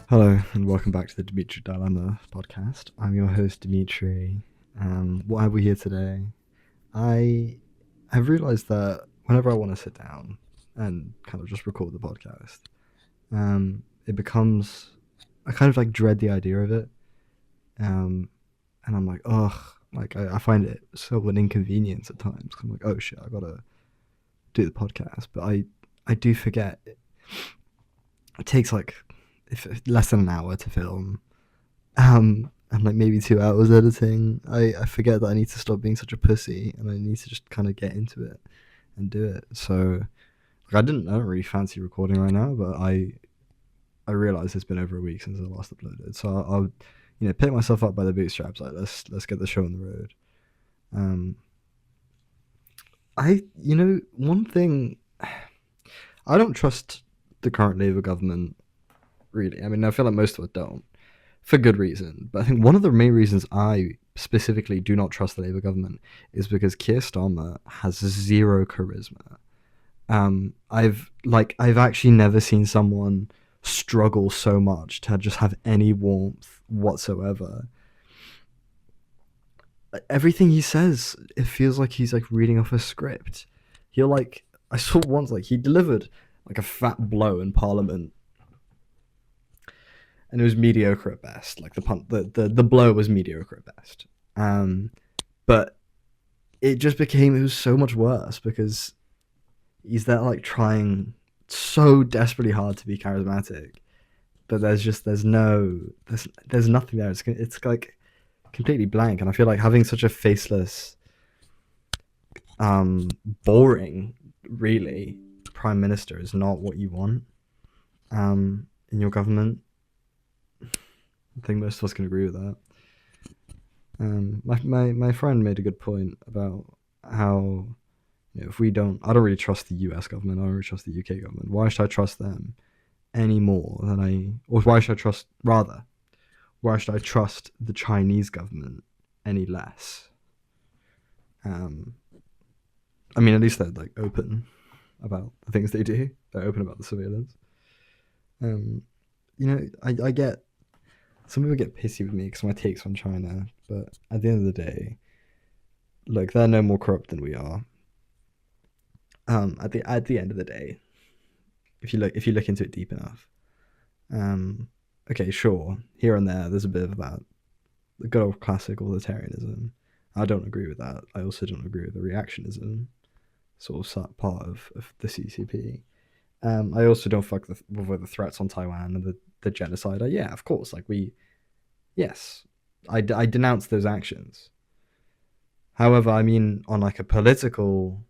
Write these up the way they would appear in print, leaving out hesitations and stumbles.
Hello and welcome back to the Dimitri Dilemma podcast. I'm your host Dimitri. Why are we here today? I have realized that whenever I want to sit down and kind of just record the podcast, it becomes I kind of like dread the idea of it. And I'm like, ugh, like I find it so an inconvenience at times. I'm like, oh shit, I gotta do the podcast, but I do forget. It takes like if less than an hour to film. And like maybe 2 hours editing. I forget that I need to stop being such a pussy and I need to just kind of get into it and do it. So like I don't really fancy recording right now, but I realize it's been over a week since I last uploaded. So I'll pick myself up by the bootstraps. Like let's get the show on the road. Um, one thing I don't trust the current Labour government really. I mean, I feel like most of us don't for good reason. But I think one of the main reasons I specifically do not trust the Labour government is because Keir Starmer has zero charisma. I've actually never seen someone struggle so much to just have any warmth whatsoever. Everything he says, it feels like he's like reading off a script. He'll like I saw once like he delivered like a fat blow in Parliament and it was mediocre at best. Like the blow was mediocre at best. But it was so much worse because he's there like trying so desperately hard to be charismatic, but there's nothing there. It's like completely blank, and I feel like having such a faceless, boring, really prime minister is not what you want, in your government. I think most of us can agree with that. My friend made a good point about how if we don't, I don't really trust the U.S. government. I don't really trust the U.K. government. Why should I trust them any more than or why should I trust rather? Why should I trust the Chinese government any less? Um, I mean, at least they're like open about the things they do. They're open about the surveillance. Um, I get some people get pissy with me because my takes on China, but at the end of the day, look, they're no more corrupt than we are. At the end of the day, if you look into it deep enough, um, okay, sure, here and there's a bit of that, the good old classic authoritarianism. I don't agree with that. I also don't agree with the reactionism sort of part of the CCP. I also don't fuck with the threats on Taiwan and the genocide. Yeah, of course, yes, I denounce those actions. However, I mean, on like a political,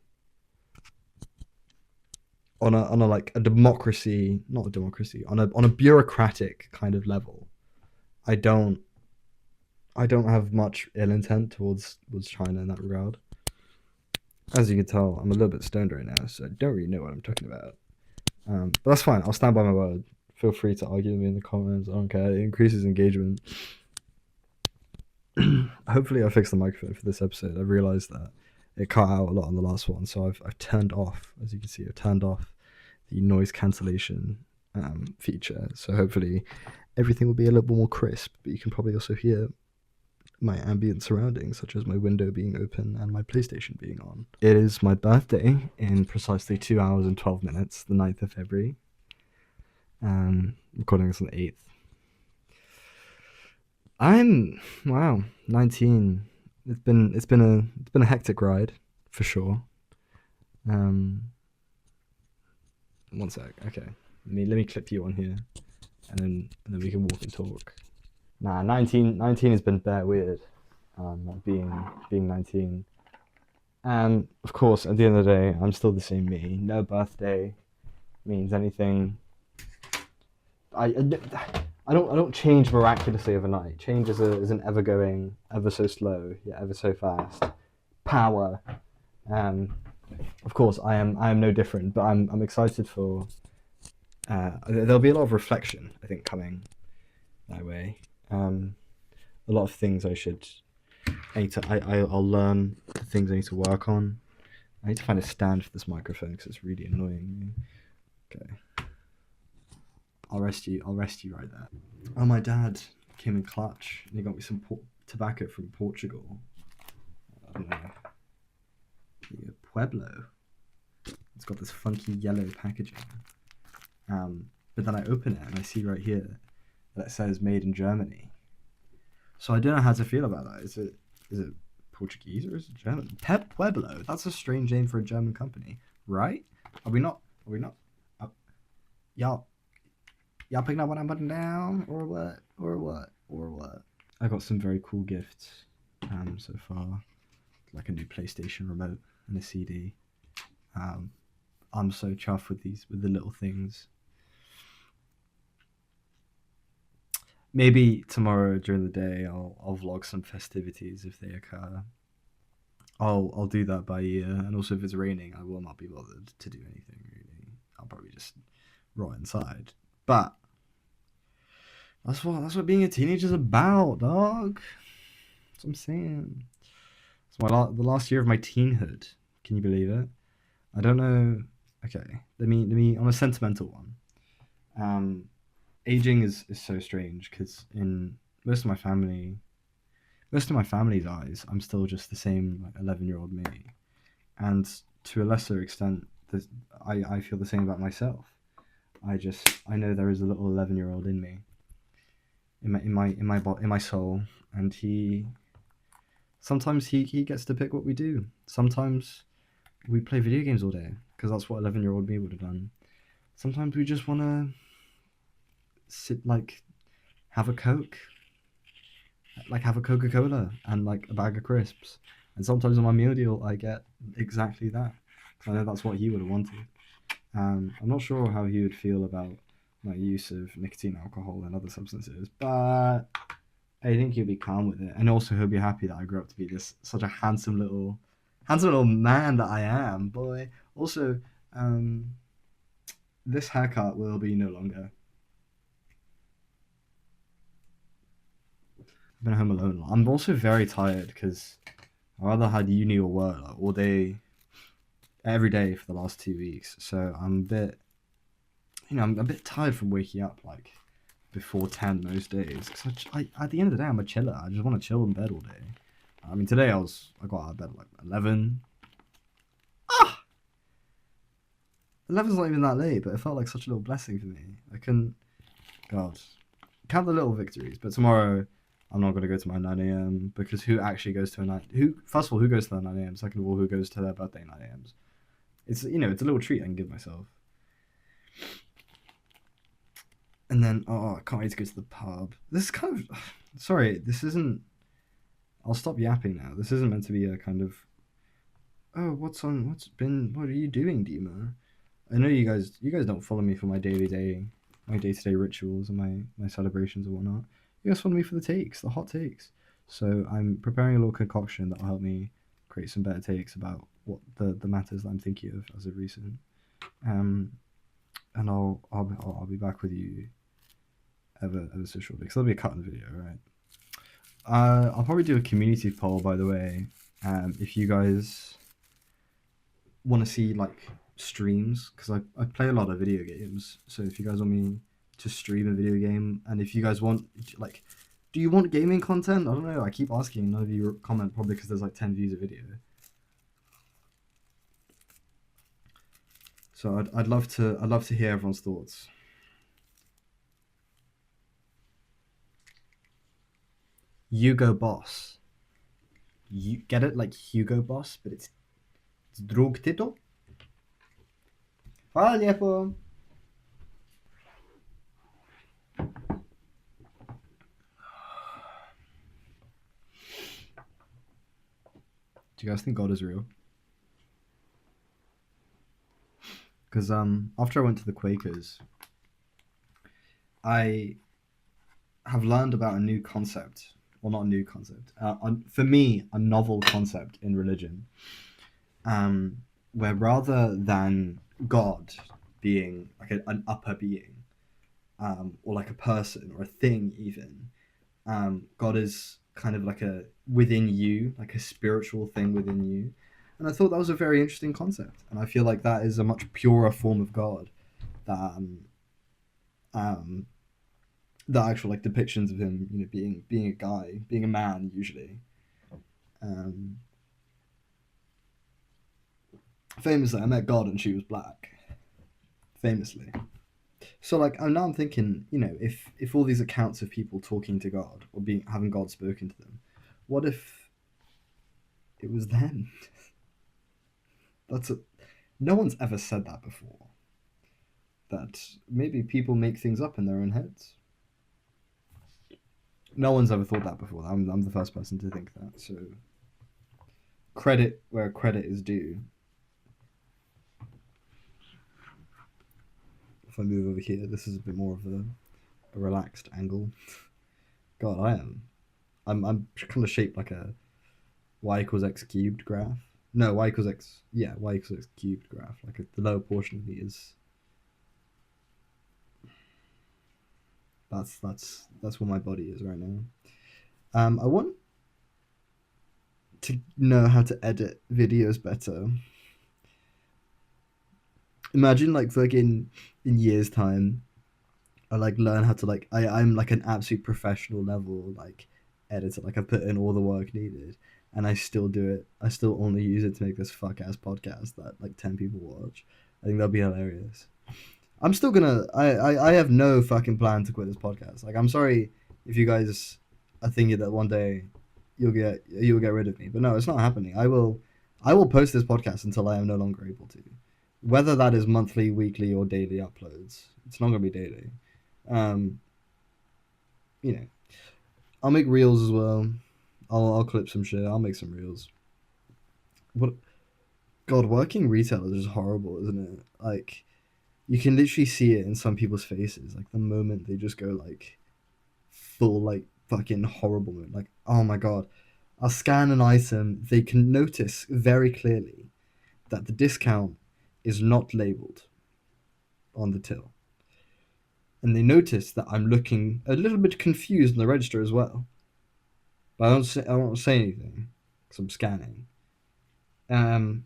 on a like a democracy, not a democracy, on a bureaucratic kind of level, I don't I don't have much ill intent towards China in that regard. As you can tell, I'm a little bit stoned right now, so I don't really know what I'm talking about. But that's fine. I'll stand by my word. Feel free to argue with me in the comments. I don't care. It increases engagement. Hopefully, I fixed the microphone for this episode. I realized that it cut out a lot on the last one, so I've turned off, as you can see, I've turned off the noise cancellation feature. So hopefully, everything will be a little bit more crisp. But you can probably also hear my ambient surroundings, such as my window being open and my PlayStation being on. It is my birthday in precisely 2 hours and 12 minutes, the 9th of February. Recording this on the 8th. Wow, 19. It's been a hectic ride, for sure. Um, One sec. Okay, let me clip you on here, and then we can walk and talk. Nah, 19 has been bare weird. Being 19. And of course, at the end of the day, I'm still the same me. No birthday means anything. I, I don't change miraculously overnight. Change is an ever going, ever so slow, yet ever so fast power. Um, of course, I am no different, but I'm excited for. There'll be a lot of reflection, I think, coming my way. A lot of things I'll learn the things I need to work on. I need to find a stand for this microphone because it's really annoying me. Okay. I'll rest you. I'll rest you right there. Oh, my dad came in clutch and he got me some tobacco from Portugal. I don't know. Pueblo. It's got this funky yellow packaging. But then I open it and I see right here that it says made in Germany. So I don't know how to feel about that. Is it Portuguese or is it German? Pueblo. That's a strange name for a German company, right? Are we not? Y'all picking up what I'm putting down, or what? I got some very cool gifts so far, like a new PlayStation remote and a CD. I'm so chuffed with the little things. Maybe tomorrow during the day I'll vlog some festivities if they occur. I'll do that by ear, and also if it's raining, I will not be bothered to do anything really. I'll probably just rot inside. But that's what being a teenager is about, dog. That's what I'm saying. It's the last year of my teenhood. Can you believe it? I don't know. Okay, let me on a sentimental one. Aging is so strange because in most of my family's eyes, I'm still just the same like 11-year-old me, and to a lesser extent, I feel the same about myself. I know there is a little 11-year-old in me, in my soul, and sometimes he gets to pick what we do. Sometimes we play video games all day because that's what 11-year-old me would have done. Sometimes we just want to sit like have a Coke, like have a Coca-Cola and like a bag of crisps. And sometimes on my meal deal I get exactly that. I know that's what he would have wanted. I'm not sure how he would feel about my use of nicotine, alcohol, and other substances, but I think he'll be calm with it, and also he'll be happy that I grew up to be such a handsome little man that I am, boy. Also, this haircut will be no longer. I've been home alone. I'm also very tired because I rather had uni or work like, all day, every day for the last 2 weeks. So I'm a bit tired from waking up like before 10 most days. Cause at the end of the day, I'm a chiller. I just want to chill in bed all day. I mean, today I got out of bed at like 11. 11's not even that late, but it felt like such a little blessing for me. God, count the little victories. But tomorrow, I'm not going to go to my 9 a.m. because who actually goes to first of all, who goes to their 9 a.m.? Second of all, who goes to their birthday 9 a.m.s? It's a little treat I can give myself. And then, I can't wait to go to the pub. This is kind of, sorry, this isn't, I'll stop yapping now. This isn't meant to be a kind of, what are you doing, Dima? I know you guys don't follow me for my day-to-day rituals and my celebrations and whatnot. You guys follow me for the hot takes. So I'm preparing a little concoction that will help me create some better takes about what the matters that I'm thinking of as of recent. And I'll be back with you ever so shortly, because there'll be a cut in the video, right? I'll probably do a community poll, by the way, if you guys want to see like streams, because I play a lot of video games. So if you guys want me to stream a video game, and if you guys want like, do you want gaming content? I don't know. I keep asking, none of you comment, probably because there's like 10 views a video. So I'd love to hear everyone's thoughts. Hugo Boss. You get it, like Hugo Boss, but it's Drugtito. Hvala lijepo. Do you guys think God is real? Because after I went to the Quakers, I have learned about a new concept. Well, not a new concept. For me, a novel concept in religion. Where rather than God being like an upper being, or like a person or a thing even, God is kind of like a within you, like a spiritual thing within you. And I thought that was a very interesting concept. And I feel like that is a much purer form of God that Um, the actual like depictions of him, being a guy, being a man usually. Um, Famously, I met God and she was black. Famously. So like I'm thinking, if all these accounts of people talking to God or being having God spoken to them, what if it was them? That's a No one's ever said that before. That maybe people make things up in their own heads. No one's ever thought that before. I'm the first person to think that. So credit where credit is due. If I move over here, this is a bit more of a relaxed angle. God, I'm kind of shaped like a y equals x cubed graph. No, y equals x. Yeah, y equals x cubed graph. Like the lower portion of me is. That's what my body is right now. I want to know how to edit videos better. Imagine like fucking in years time, I like learn how to I'm like an absolute professional level like editor. Like I put in all the work needed, and I still do it. I still only use it to make this fuck ass podcast that like 10 people watch. I think that'll be hilarious. I'm still gonna. I have no fucking plan to quit this podcast. Like I'm sorry if you guys are thinking that one day you'll get rid of me, but no, it's not happening. I will post this podcast until I am no longer able to, whether that is monthly, weekly, or daily uploads. It's not gonna be daily. Um, you know, I'll make reels as well. I'll clip some shit. I'll make some reels. What? God, working retail is just horrible, isn't it? Like, you can literally see it in some people's faces. Like the moment they just go like full like fucking horrible mood. Like, oh my god, I'll scan an item. They can notice very clearly that the discount is not labeled on the till, and they notice that I'm looking a little bit confused in the register as well. But I don't say anything because I'm scanning. Um,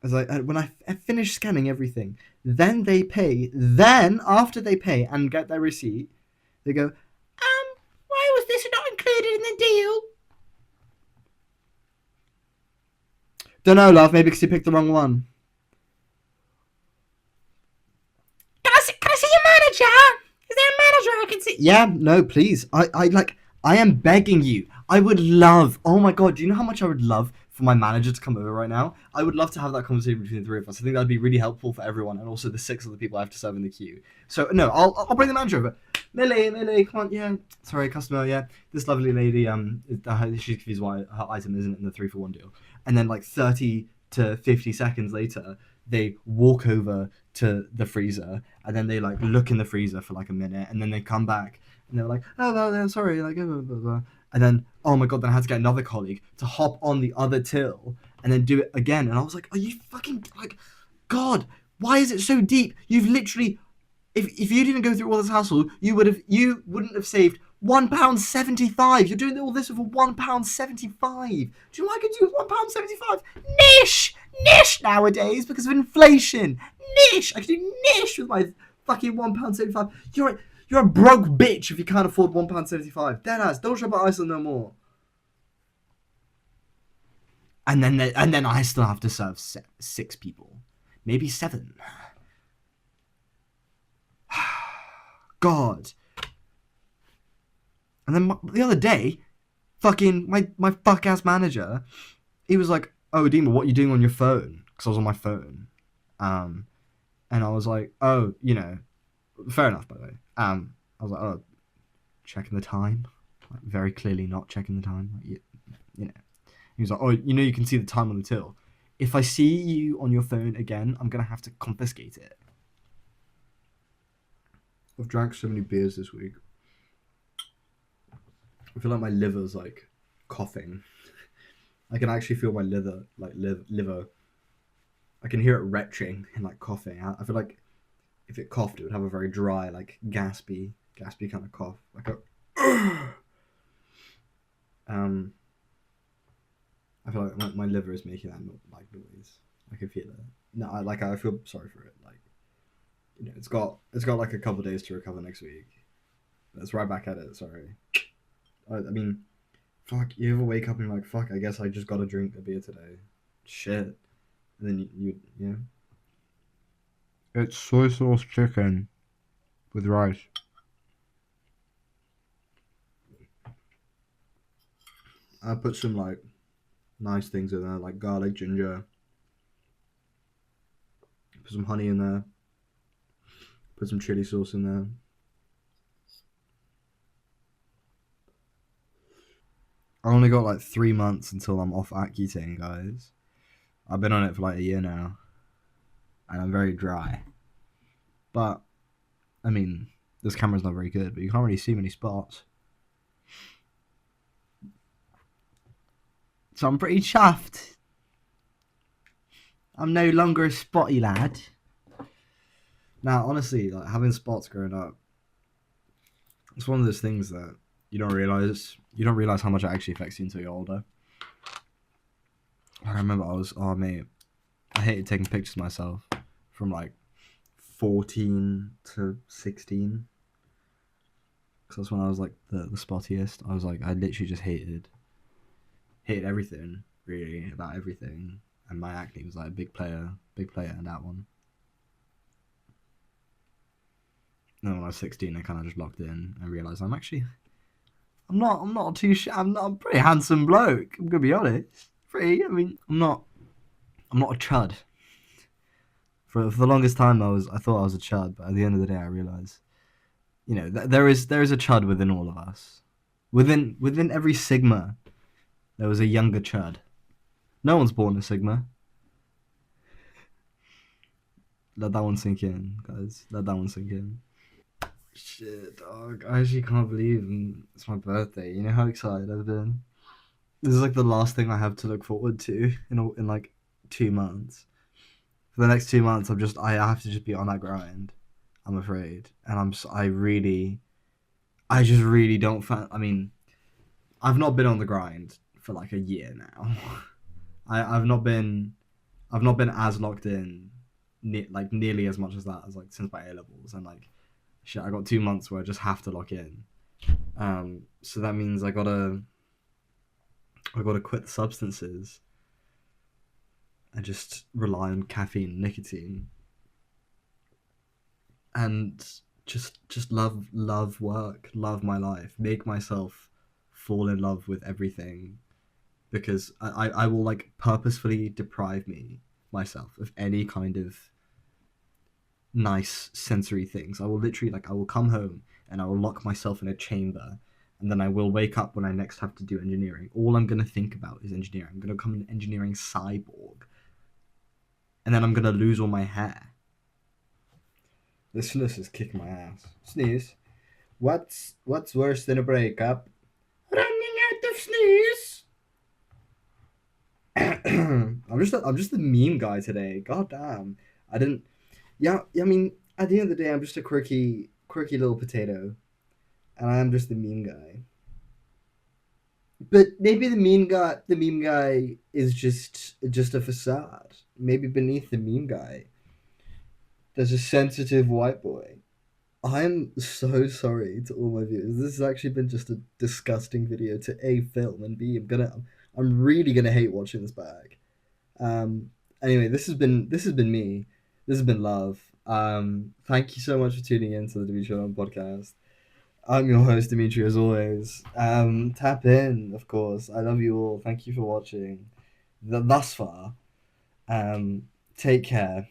as when I finish scanning everything, then they pay. Then after they pay and get their receipt, they go, why was this not included in the deal? Don't know, love. Maybe because you picked the wrong one. Can I see your manager? Is there a manager I can see? Yeah, no, please. I am begging you. I would love. Oh my god, do you know how much I would love for my manager to come over right now? I would love to have that conversation between the three of us. I think that'd be really helpful for everyone, and also the 6 other people I have to serve in the queue. So no, I'll bring the manager over. Millie, come on, yeah. Sorry, customer, yeah. This lovely lady, she's confused why her item isn't in the 3-for-1 deal. And then like 30 to 50 seconds later, they walk over to the freezer, and then they like look in the freezer for like a minute, and then they come back and they're like, oh, well, sorry, like, blah, blah, blah. And then, oh my god, then I had to get another colleague to hop on the other till and then do it again. And I was like, are you fucking, like, God, why is it so deep? You've literally, if you didn't go through all this hassle, you wouldn't have saved £1.75. You're doing all this for £1.75. Do you know what I could do with £1.75? Nish nowadays because of inflation. Nish, I could do nish with my fucking £1.75. You're a broke bitch if you can't afford £1.75. Deadass, don't shop at Iceland no more. And then I still have to serve 6 people, maybe 7. God. And then the other day, fucking my fuck ass manager, he was like, "Oh, Dima, what are you doing on your phone?" Because I was on my phone, and I was like, "Oh, fair enough, by the way." I was like, "Oh, checking the time." Like, very clearly not checking the time. Like, He was like, "Oh, you can see the time on the till. If I see you on your phone again, I'm gonna have to confiscate it." I've drank so many beers this week. I feel like my liver's like coughing. I can actually feel my liver. I can hear it retching and like coughing. I feel like if it coughed, it would have a very dry, like gaspy kind of cough, like a. I feel like my liver is making that like noise. I can feel it. No, I feel sorry for it. Like it's got like a couple days to recover next week. It's right back at it. Sorry. I mean, fuck. You ever wake up and you're like, fuck? I guess I just gotta drink a beer today. Shit. And then you yeah. It's soy sauce chicken with rice. I put some like nice things in there, like garlic, ginger. Put some honey in there. Put some chili sauce in there. I only got like 3 months until I'm off Accutane, guys. I've been on it for like a year now, and I'm very dry. But I mean, this camera's not very good, but you can't really see many spots. So I'm pretty chuffed. I'm no longer a spotty lad. Now, honestly, like having spots growing up, it's one of those things that you don't realize. You don't realize how much it actually affects you until you're older. I remember oh mate, I hated taking pictures of myself from like 14 to 16. Because that's when I was like the spottiest. I was like, I literally just hated everything, really, about everything. And my acne was like a big player in that one. And then when I was 16, I kind of just locked in and realized I'm a pretty handsome bloke. I'm gonna be honest. I mean, I'm not a chud. For the longest time, I thought I was a chud, but at the end of the day, I realized, there is a chud within all of us. Within every Sigma, there was a younger chud. No one's born a Sigma. Let that one sink in, guys. Let that one sink in. Shit, dog. I actually can't believe it's my birthday. You know how excited I've been? This is like the last thing I have to look forward to in like 2 months. For the next 2 months, I have to just be on that grind. I'm afraid, and I just really don't. I mean, I've not been on the grind for like a year now. I've not been as locked in, like nearly as much as that as like since my A levels, and like shit, I got 2 months where I just have to lock in. So that means I gotta quit the substances and just rely on caffeine and nicotine, and just love work, love my life, make myself fall in love with everything, because I will like purposefully deprive myself of any kind of nice sensory things. I will come home and I will lock myself in a chamber, and then I will wake up when I next have to do engineering. All I'm gonna think about is engineering. I'm gonna become an engineering cyborg, and then I'm gonna lose all my hair. This sniz is kicking my ass. Sneeze. What's worse than a breakup? Running out of sneeze. I'm just the meme guy today. God damn. I didn't. Yeah. I mean, at the end of the day, I'm just a quirky little potato, and I am just the meme guy. But maybe the meme guy is just a facade. Maybe beneath the meme guy, there's a sensitive white boy. I'm so sorry to all my viewers. This has actually been just a disgusting video to A, film, and B, I'm really gonna hate watching this back. Anyway, this has been me. This has been love. Thank you so much for tuning in to the Dimitri podcast. I'm your host, Dimitri, as always. Tap in, of course. I love you all. Thank you for watching thus far. Take care.